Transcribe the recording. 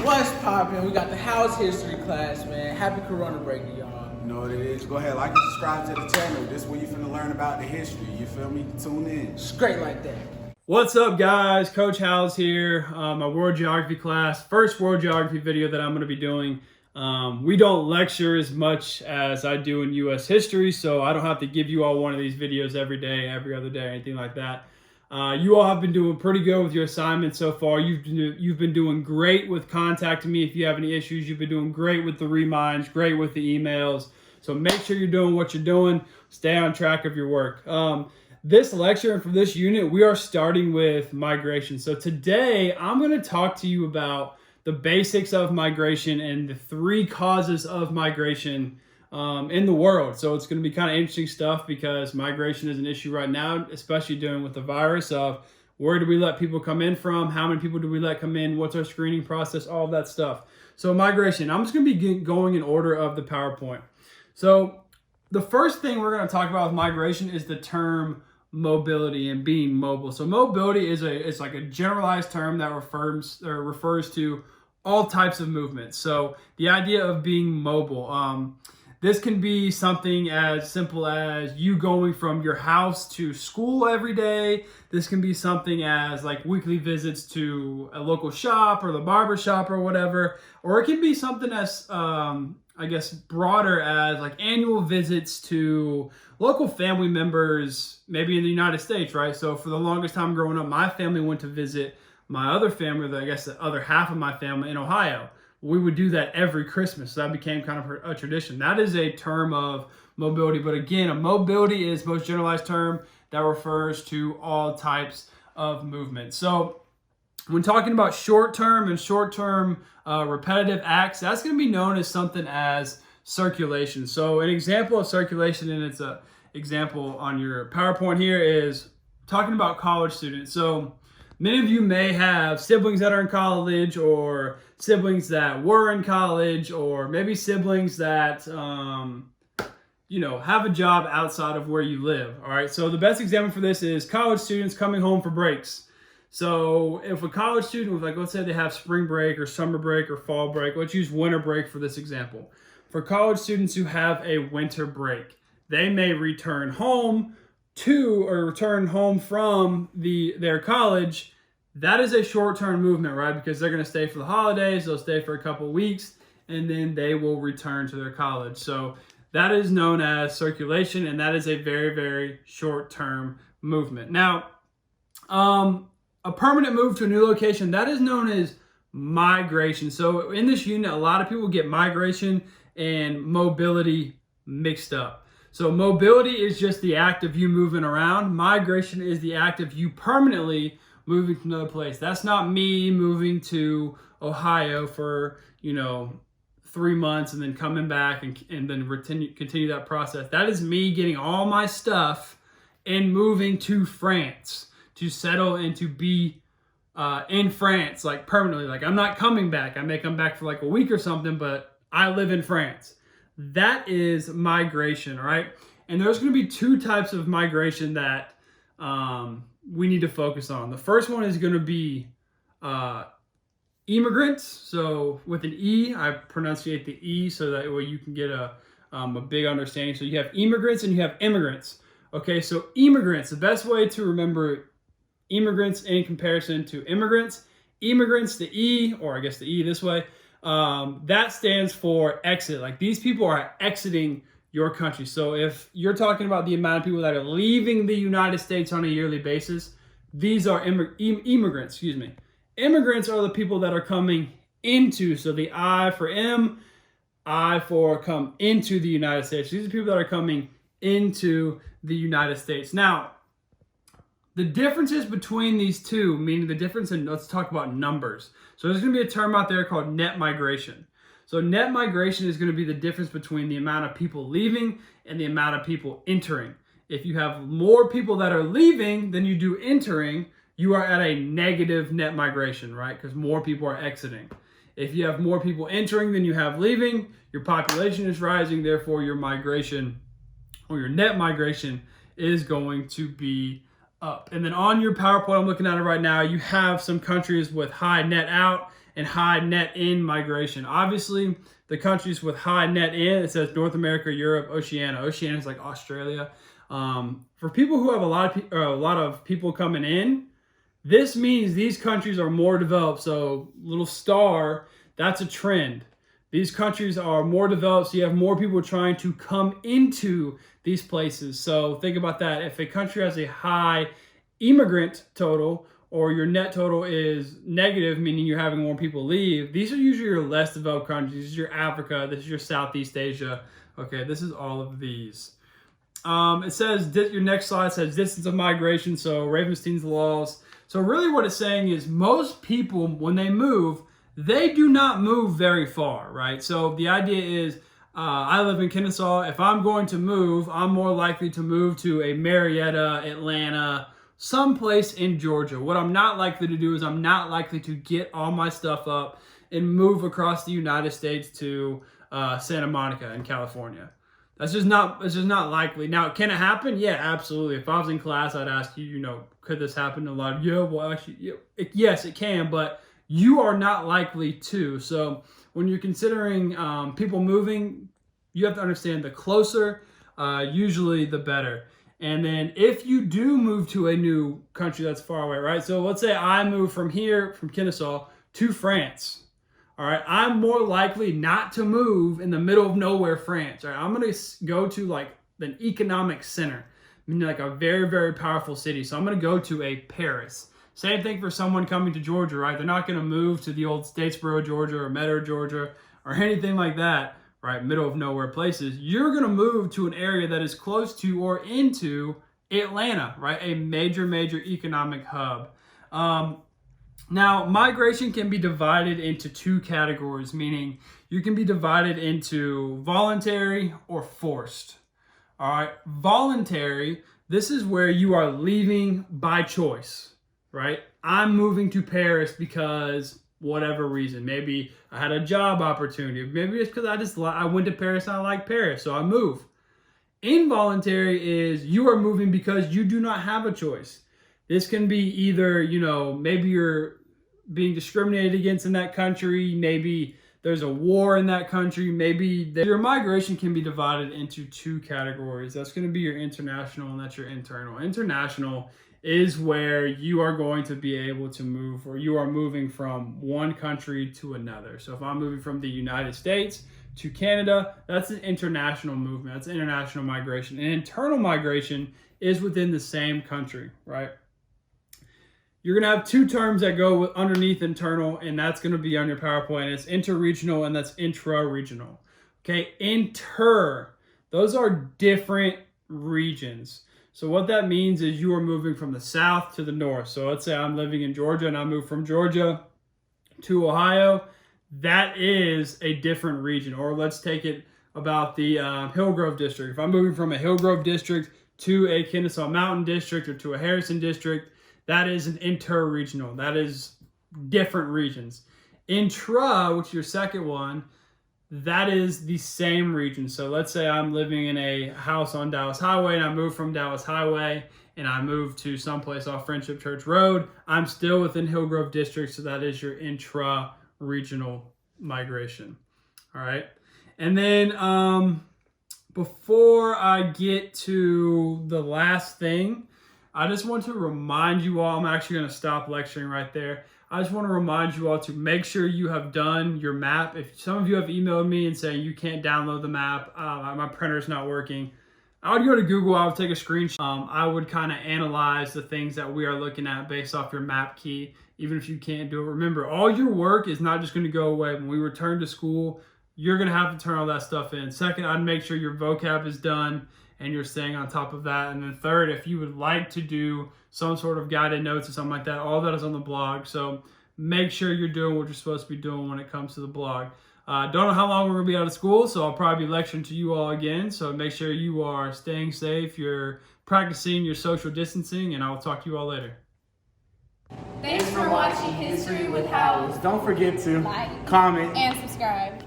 What's poppin'? We got the house history class, man. Happy Corona break to y'all. You know what it is. Go ahead, like and subscribe to the channel. This is where you finna learn about the history. You feel me? Tune in. Straight like that. What's up, guys? Coach Howes here. My world geography class, first world geography video that I'm going to be doing. We don't lecture as much as I do in U.S. history, so I don't have to give you all one of these videos every day, every other day, anything like that. You all have been doing pretty good with your assignments so far. You've been doing great with contacting me if you have any issues. You've been doing great with the reminds, great with the emails. So make sure you're doing what you're doing. Stay on track of your work. This lecture and for this unit, we are starting with migration. So today, I'm going to talk to you about the basics of migration and the 3 causes of migration in the world. So it's going to be kind of interesting stuff because migration is an issue right now, especially dealing with the virus of where do we let people come in from, how many people do we let come in, what's our screening process, all of that stuff. So migration, I'm just going to be going in order of the PowerPoint. So the first thing we're going to talk about with migration is the term mobility and being mobile. So mobility is it's like a generalized term that refers to all types of movements. So the idea of being mobile, this can be something as simple as you going from your house to school every day. This can be something as like weekly visits to a local shop or the barber shop or whatever. Or it can be something as, I guess, broader as like annual visits to local family members, maybe in the United States, right? So for the longest time growing up, my family went to visit my other family, I guess the other half of my family in Ohio. We would do that every Christmas. So that became kind of a tradition. That is a term of mobility. But again, a mobility is the most generalized term that refers to all types of movement. So when talking about short-term and short-term repetitive acts, that's going to be known as something as circulation. So an example of circulation, and it's an example on your PowerPoint here, is talking about college students. So many of you may have siblings that are in college, or siblings that were in college, or maybe siblings that have a job outside of where you live. All right. So the best example for this is college students coming home for breaks. So if a college student was, like, let's say they have spring break or summer break or fall break, let's use winter break for this example. For college students who have a winter break, they may return home from their college. That is a short-term movement, right? Because they're going to stay for the holidays, they'll stay for a couple of weeks, and then they will return to their college. So that is known as circulation, and that is a very, very short-term movement. Now, a permanent move to a new location, that is known as migration. So in this unit, a lot of people get migration and mobility mixed up. So mobility is just the act of you moving around. Migration is the act of you permanently moving to another place. That's not me moving to Ohio for, 3 months and then coming back and then continue that process. That is me getting all my stuff and moving to France to settle and to be in France, like permanently. Like, I'm not coming back. I may come back for like a week or something, but I live in France. That is migration, right? And there's going to be 2 types of migration that we need to focus on. The first one is going to be immigrants. So with an E, I pronunciate the E so that way you can get a big understanding. So you have immigrants and you have immigrants. Okay, so immigrants, the best way to remember immigrants in comparison to immigrants. Immigrants, the E, or I guess the E this way, that stands for exit. Like, these people are exiting your country. So if you're talking about the amount of people that are leaving the United States on a yearly basis, these are immigrants, excuse me. Immigrants are the people that are coming into, so the I for I for come into the United States. These are people that are coming into the United States. Now, the differences between these two, meaning the difference in, let's talk about numbers. So there's going to be a term out there called net migration. So net migration is going to be the difference between the amount of people leaving and the amount of people entering. If you have more people that are leaving than you do entering, you are at a negative net migration, right? Because more people are exiting. If you have more people entering than you have leaving, your population is rising, therefore your migration or your net migration is going to be up. And then on your PowerPoint, I'm looking at it right now, you have some countries with high net out and high net in migration. Obviously, the countries with high net in, it says North America, Europe, Oceania. Oceania is like Australia. For people who have a lot of people coming in, this means these countries are more developed. So little star, that's a trend. These countries are more developed, so you have more people trying to come into these places. So think about that. If a country has a high immigrant total, or your net total is negative, meaning you're having more people leave, these are usually your less developed countries. This is your Africa, this is your Southeast Asia. Okay, this is all of these. It says, your next slide says distance of migration, so Ravenstein's laws. So really what it's saying is most people, when they move, they do not move very far, right? So the idea is, I live in Kennesaw. If I'm going to move, I'm more likely to move to a Marietta, Atlanta, someplace in Georgia. What I'm not likely to do is I'm not likely to get all my stuff up and move across the United States to Santa Monica in California. It's just not likely. Now, can it happen? Yeah, absolutely. If I was in class, I'd ask you, could this happen a lot? Yeah, well, actually, yes, it can, but you are not likely to. So when you're considering people moving, you have to understand the closer, usually the better. And then if you do move to a new country that's far away, right? So let's say I move from here, from Kennesaw, to France. All right, I'm more likely not to move in the middle of nowhere, France. All right, I'm going to go to like an economic center, meaning like a very, very powerful city. So I'm going to go to a Paris. Same thing for someone coming to Georgia, right? They're not going to move to the old Statesboro, Georgia, or Meadow, Georgia, or anything like that, right? Middle of nowhere places. You're going to move to an area that is close to or into Atlanta, right? A major, major economic hub. Now, migration can be divided into two categories, meaning you can be divided into voluntary or forced. All right, voluntary, this is where you are leaving by choice, right? I'm moving to Paris because whatever reason. Maybe I had a job opportunity. Maybe it's because I went to Paris and I like Paris, so I move. Involuntary is you are moving because you do not have a choice. This can be either, maybe you're being discriminated against in that country. Maybe there's a war in that country. Maybe your migration can be divided into two categories. That's going to be your international and that's your internal. International is where you are going to be able to move, or you are moving from one country to another. So if I'm moving from the United States to Canada, that's an international movement. That's international migration. And internal migration is within the same country, right? You're going to have two terms that go underneath internal, and that's going to be on your PowerPoint. It's interregional and that's intra-regional. Okay, those are different regions. So what that means is you are moving from the south to the north. So let's say I'm living in Georgia and I move from Georgia to Ohio. That is a different region. Or let's take it about the Hillgrove district. If I'm moving from a Hillgrove district to a Kennesaw Mountain district or to a Harrison district, that is an interregional. That is different regions. Intra, which is your second one, that is the same region. So let's say I'm living in a house on Dallas Highway and I move from Dallas Highway and I move to someplace off Friendship Church Road. I'm still within Hillgrove District, so that is your intra-regional migration. All right. And then before I get to the last thing, I just want to remind you all, I'm actually going to stop lecturing right there. I just want to remind you all to make sure you have done your map. If some of you have emailed me and saying you can't download the map, my printer's not working, I would go to Google, I would take a screenshot. I would kind of analyze the things that we are looking at based off your map key, even if you can't do it. Remember, all your work is not just going to go away. When we return to school, you're going to have to turn all that stuff in. Second, I'd make sure your vocab is done and you're staying on top of that. And then third, if you would like to do some sort of guided notes or something like that, all that is on the blog. So make sure you're doing what you're supposed to be doing when it comes to the blog. Don't know how long we're going to be out of school, so I'll probably be lecturing to you all again. So make sure you are staying safe, you're practicing your social distancing, and I'll talk to you all later. Thanks for watching History with Howells. Don't forget to like, comment, and subscribe.